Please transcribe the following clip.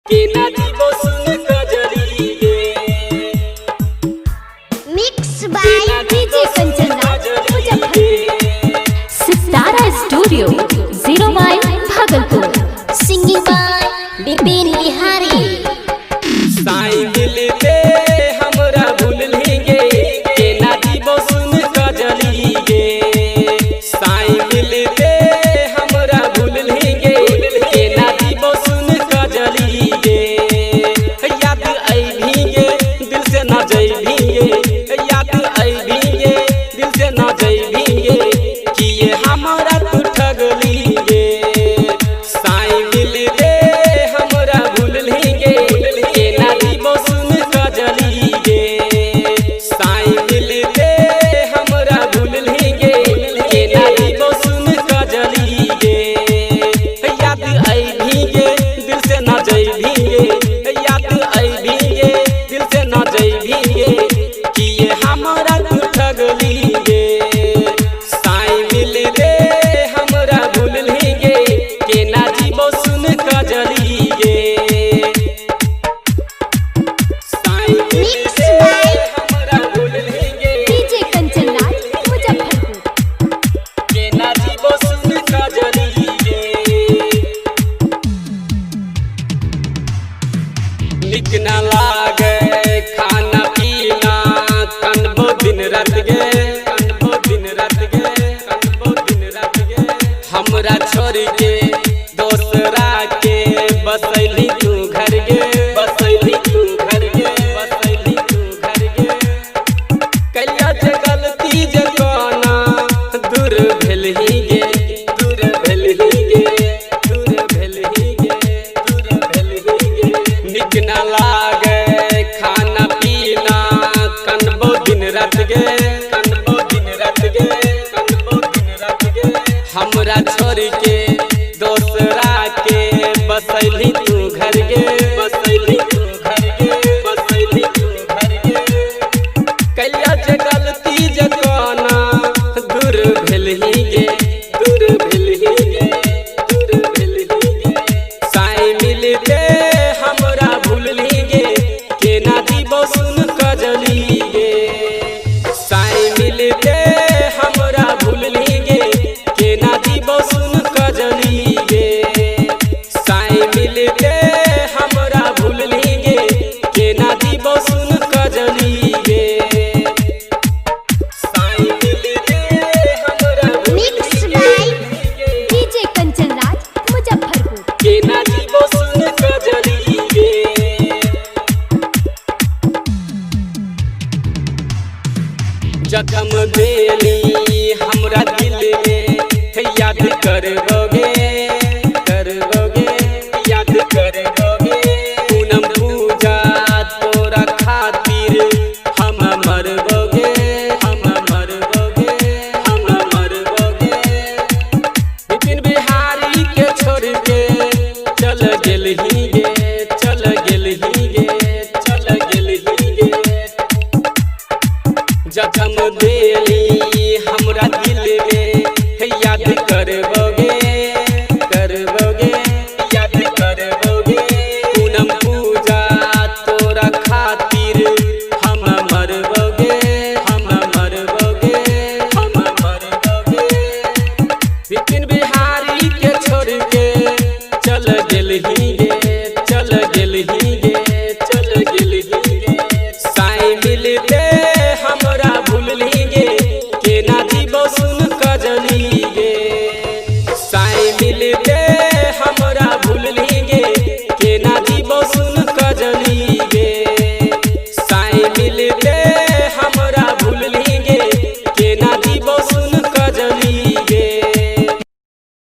के नाचीबो सुन कजरी गे मिक्स बाय डीजे कंचन सितारा studio 0 mile Bhagalpur. Singing by Vipin Bihari. साई दिल पे हमरा भूलली गे के नाचीबो सुन कजरी गे साई दिल पे हमरा भूलली गे के नाचीबो सुन कजरी गे याद आईभी गे दिल से ना जईभी गे याद आईभी गे दिल से ना जईभी गे कि ये हमरा तू ठगली गे साई दिल पे हमरा भूलली गे के नाचीबो सुन कजरी गे साई दिल पे हमरा भूलली गे के नाचीबो सुन कजरी गे याद आईभी गे दिल से ना जईभी गे याद आईभी गे दिल से ना जईभी गे कि ये हमरा तू ठगली गे साई दिल पे हमरा भूलली गे के नाचीबो सुन कजरी गे साई दिल मिक्स पे बाय हमरा भूलली गे डीजे कंचन मुजफ्फरपुर। के नाचीबो सुन कजरी गे निक न लागे खाना पीना कनबो दिन रात गे कनबो दिन रात गे कनबो दिन रात गे हमरा छोड़ के दोसरा के बसैली तू घर गे बसैली तू घर गे बसैली तू घर गे कलिया जे गलती जे कोना दूर भेलही गे दूर भेलही गे दूर भेलही गे दूर भेलही गे निक न लागे खाना पीना कनबो दिन रात गे कनबो दिन रात गे कनबो दिन रात गे हमरा छोड़ के दोसरा के बसैली तू घर गे बसैली तू घर गे बसैली तू घर गे कलिया जे गलती जे कोना दूर भेलही गे दूर भेलही गे दूर भेलही गे साई मिलते हमरा भूलली गे के नाचीबो सुन कजली गे साई मिलते हमरा भूलली गे के नाचीबो सुन कजली गे साई मिलते हमरा भूलली गे के नाचीबो सुन कजली गे साई मिलते हमरा mix by DJ Kanchan Muzaffarpur. के नाचीबो सुन कजली गे जखम देली हमरा दिल में याद करबोगे करबोगे याद करबोगे पूनम पूजा तोरा खातिर हम मरबोगे हम मरबोगे हम मरबोगे विपिन बिहारी के छोड़ के चल गेलही गे चल गेलही गे चल गेलही गे जखम देली हमरा दिल में याद करबोगे करबोगे याद करबोगे पूनम पूजा तोरा खातिर हम मरबोगे हम मरबोगे हम मरबोगे विपिन बिहारी के छोड़ के चल गेलही गे चल गेलही गे चल गेलही गे साई मिलते हमरा भूलली गे के नाचीबो सुन कजली गे साई मिलते हमरा भूलली गे के नाचीबो सुन कजली गे साई मिलते